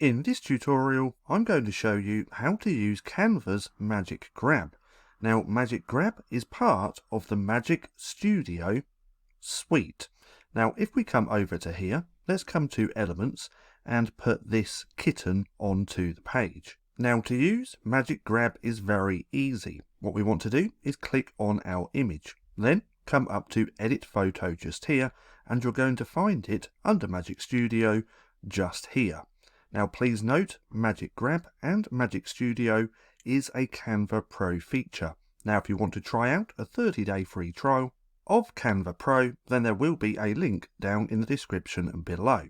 In this tutorial, I'm going to show you how to use Canva's Magic Grab. Now, Magic Grab is part of the Magic Studio suite. Now, if we come over to here, let's come to Elements and put this kitten onto the page. Now, to use Magic Grab is very easy. What we want to do is click on our image, then come up to Edit Photo just here, and you're going to find it under Magic Studio just here. Now please note, Magic Grab and Magic Studio is a Canva Pro feature. Now if you want to try out a 30-day free trial of Canva Pro, then there will be a link down in the description below.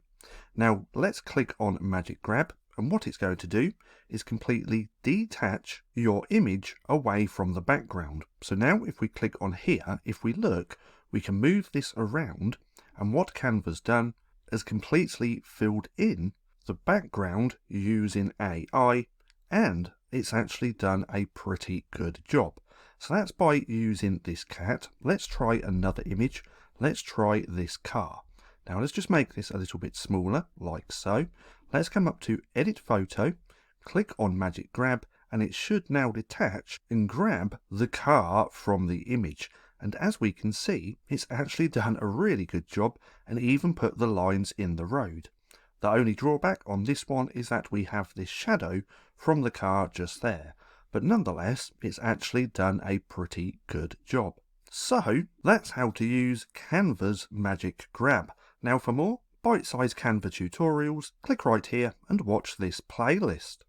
Now let's click on Magic Grab, and what it's going to do is completely detach your image away from the background. So now if we click on here, if we look, we can move this around, and what Canva's done is completely filled in the background using AI, and it's actually done a pretty good job. So that's by using this cat. Let's try another image. Let's try this car. Now let's just make this a little bit smaller, like so. Let's come up to Edit Photo, click on Magic Grab, and it should now detach and grab the car from the image. And as we can see, it's actually done a really good job and even put the lines in the road. The only drawback on this one is that we have this shadow from the car just there, but nonetheless it's actually done a pretty good job. So that's how to use Canva's Magic Grab. Now for more bite-sized Canva tutorials, click right here and watch this playlist.